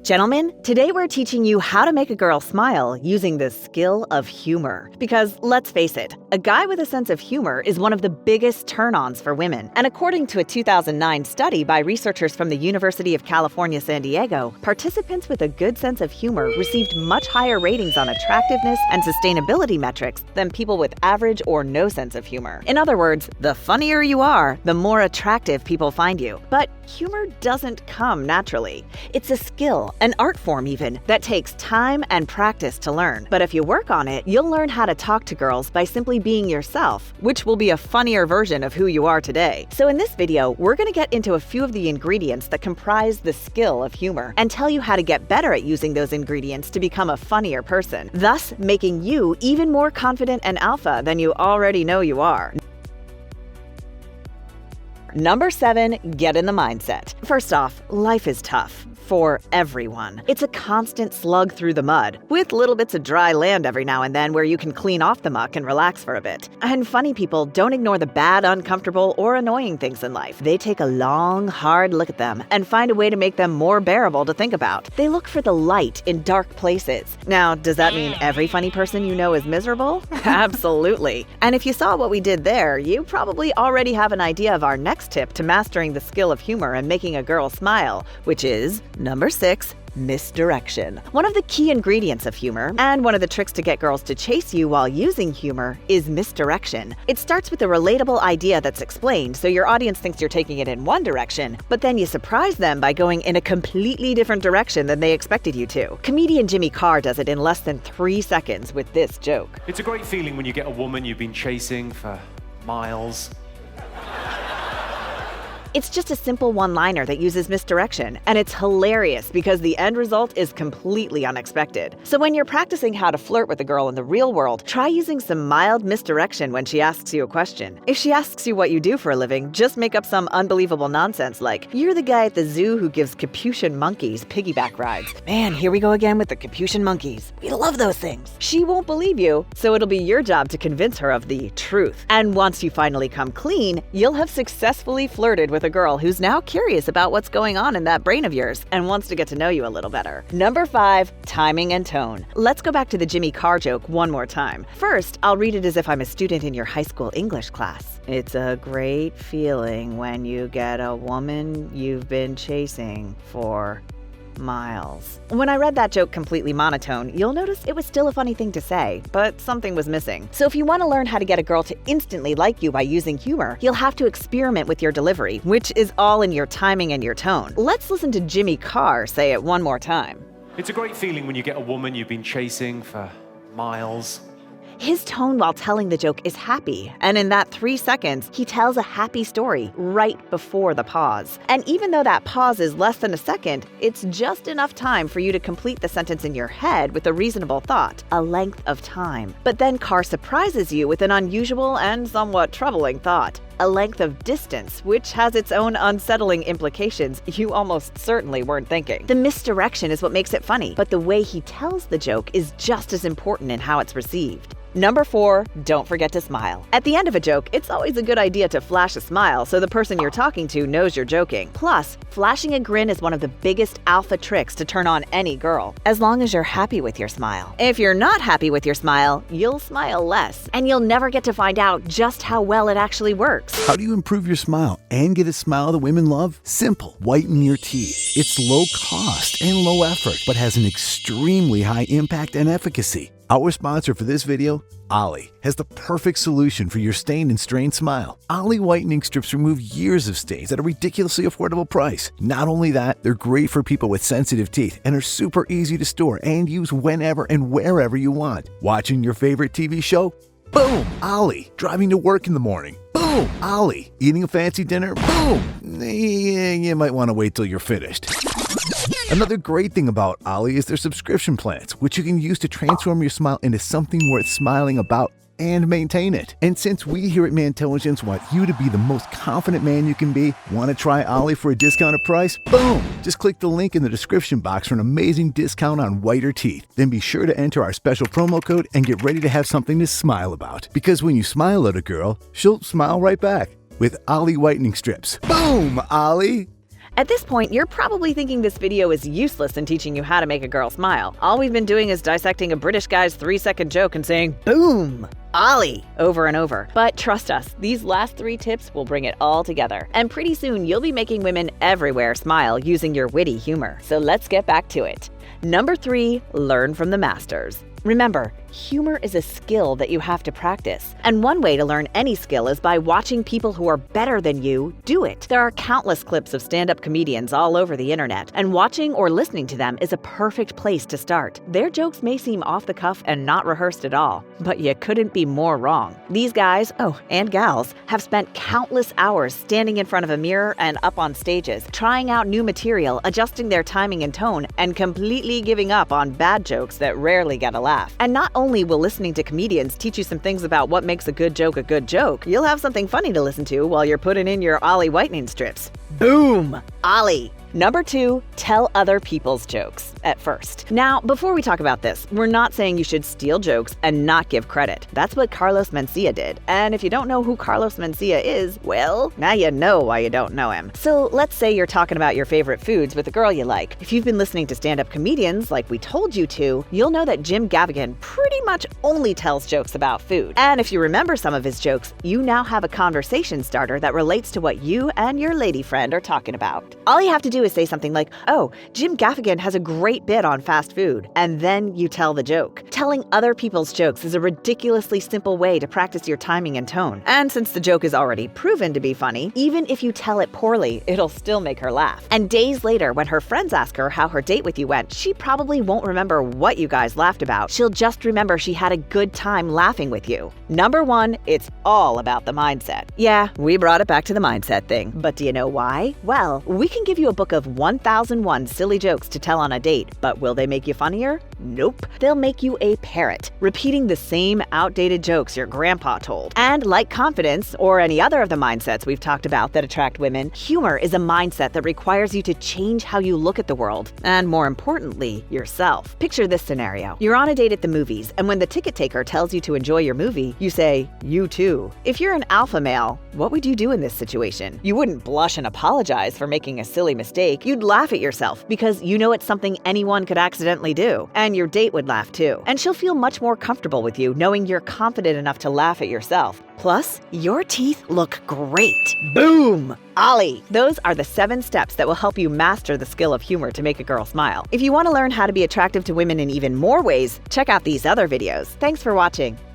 Gentlemen, today we're teaching you how to make a girl smile using the skill of humor. Because let's face it, a guy with a sense of humor is one of the biggest turn-ons for women. And according to a 2009 study by researchers from the University of California, San Diego, participants with a good sense of humor received much higher ratings on attractiveness and sustainability metrics than people with average or no sense of humor. In other words, the funnier you are, the more attractive people find you. But humor doesn't come naturally. It's a skill, an art form even, that takes time and practice to learn. But if you work on it, you'll learn how to talk to girls by simply being yourself, which will be a funnier version of who you are today. So in this video, we're going to get into a few of the ingredients that comprise the skill of humor and tell you how to get better at using those ingredients to become a funnier person, thus making you even more confident and alpha than you already know you are. Number 7, get in the mindset. First off, life is tough. For everyone. It's a constant slug through the mud, with little bits of dry land every now and then where you can clean off the muck and relax for a bit. And funny people don't ignore the bad, uncomfortable, or annoying things in life. They take a long, hard look at them and find a way to make them more bearable to think about. They look for the light in dark places. Now, does that mean every funny person you know is miserable? Absolutely. And if you saw what we did there, you probably already have an idea of our next tip to mastering the skill of humor and making a girl smile, which is Number 6, misdirection. One of the key ingredients of humor, and one of the tricks to get girls to chase you while using humor, is misdirection. It starts with a relatable idea that's explained, so your audience thinks you're taking it in one direction, but then you surprise them by going in a completely different direction than they expected you to. Comedian Jimmy Carr does it in less than 3 seconds with this joke. It's a great feeling when you get a woman you've been chasing for miles. It's just a simple one-liner that uses misdirection, and it's hilarious because the end result is completely unexpected. So when you're practicing how to flirt with a girl in the real world, try using some mild misdirection when she asks you a question. If she asks you what you do for a living, just make up some unbelievable nonsense like, "You're the guy at the zoo who gives Capuchin monkeys piggyback rides." "Man, here we go again with the Capuchin monkeys. We love those things." She won't believe you, so it'll be your job to convince her of the truth. And once you finally come clean, you'll have successfully flirted with a girl who's now curious about what's going on in that brain of yours and wants to get to know you a little better. Number 5, timing and tone. Let's go back to the Jimmy Carr joke one more time. First, I'll read it as if I'm a student in your high school English class. "It's a great feeling when you get a woman you've been chasing for miles." When I read that joke completely monotone, you'll notice it was still a funny thing to say, but something was missing. So if you want to learn how to get a girl to instantly like you by using humor, you'll have to experiment with your delivery, which is all in your timing and your tone. Let's listen to Jimmy Carr say it one more time. It's a great feeling when you get a woman you've been chasing for miles. His tone while telling the joke is happy, and in that 3 seconds, he tells a happy story right before the pause. And even though that pause is less than a second, it's just enough time for you to complete the sentence in your head with a reasonable thought, a length of time. But then Carr surprises you with an unusual and somewhat troubling thought, a length of distance, which has its own unsettling implications you almost certainly weren't thinking. The misdirection is what makes it funny, but the way he tells the joke is just as important in how it's received. Number 4, don't forget to smile. At the end of a joke, it's always a good idea to flash a smile so the person you're talking to knows you're joking. Plus, flashing a grin is one of the biggest alpha tricks to turn on any girl, as long as you're happy with your smile. If you're not happy with your smile, you'll smile less, and you'll never get to find out just how well it actually works. How do you improve your smile and get a smile that women love? Simple. Whiten your teeth. It's low cost and low effort, but has an extremely high impact and efficacy. Our sponsor for this video, Ollie, has the perfect solution for your stained and strained smile. Ollie whitening strips remove years of stains at a ridiculously affordable price. Not only that, they're great for people with sensitive teeth and are super easy to store and use whenever and wherever you want. Watching your favorite TV show? Boom! Ollie. Driving to work in the morning? Boom! Ollie. Eating a fancy dinner? Boom! You might want to wait till you're finished. Another great thing about Ollie is their subscription plans, which you can use to transform your smile into something worth smiling about and maintain it. And since we here at Mantelligence want you to be the most confident man you can be, want to try Ollie for a discounted price? Boom! Just click the link in the description box for an amazing discount on whiter teeth. Then be sure to enter our special promo code and get ready to have something to smile about. Because when you smile at a girl, she'll smile right back with Ollie whitening strips. Boom, Ollie! At this point, you're probably thinking this video is useless in teaching you how to make a girl smile. All we've been doing is dissecting a British guy's 3-second joke and saying, boom, Ollie, over and over. But trust us, these last 3 tips will bring it all together. And pretty soon, you'll be making women everywhere smile using your witty humor. So let's get back to it. Number 3, learn from the masters. Remember, humor is a skill that you have to practice. And one way to learn any skill is by watching people who are better than you do it. There are countless clips of stand-up comedians all over the internet, and watching or listening to them is a perfect place to start. Their jokes may seem off the cuff and not rehearsed at all, but you couldn't be more wrong. These guys, and gals, have spent countless hours standing in front of a mirror and up on stages, trying out new material, adjusting their timing and tone, and completely giving up on bad jokes that rarely get a laugh. And not only will listening to comedians teach you some things about what makes a good joke, you'll have something funny to listen to while you're putting in your Ollie whitening strips. Boom! Ollie! Number 2, tell other people's jokes at first. Now, before we talk about this, we're not saying you should steal jokes and not give credit. That's what Carlos Mencia did. And if you don't know who Carlos Mencia is, well, now you know why you don't know him. So let's say you're talking about your favorite foods with a girl you like. If you've been listening to stand-up comedians like we told you to, you'll know that Jim Gaffigan pretty much only tells jokes about food. And if you remember some of his jokes, you now have a conversation starter that relates to what you and your lady friend are talking about. All you have to do is say something like, Jim Gaffigan has a great bit on fast food, and then you tell the joke. Telling other people's jokes is a ridiculously simple way to practice your timing and tone. And since the joke is already proven to be funny, even if you tell it poorly, it'll still make her laugh. And days later, when her friends ask her how her date with you went, she probably won't remember what you guys laughed about. She'll just remember she had a good time laughing with you. Number 1, it's all about the mindset. Yeah, we brought it back to the mindset thing. But do you know why? Well, we can give you a book of 1001 silly jokes to tell on a date, but will they make you funnier? Nope. They'll make you a parrot, repeating the same outdated jokes your grandpa told. And like confidence, or any other of the mindsets we've talked about that attract women, humor is a mindset that requires you to change how you look at the world, and more importantly, yourself. Picture this scenario. You're on a date at the movies, and when the ticket taker tells you to enjoy your movie, you say, "You too." If you're an alpha male, what would you do in this situation? You wouldn't blush and apologize for making a silly mistake. You'd laugh at yourself because you know it's something anyone could accidentally do. And your date would laugh too. And she'll feel much more comfortable with you knowing you're confident enough to laugh at yourself. Plus, your teeth look great. Boom! Ollie! Those are the 7 steps that will help you master the skill of humor to make a girl smile. If you want to learn how to be attractive to women in even more ways, check out these other videos. Thanks for watching.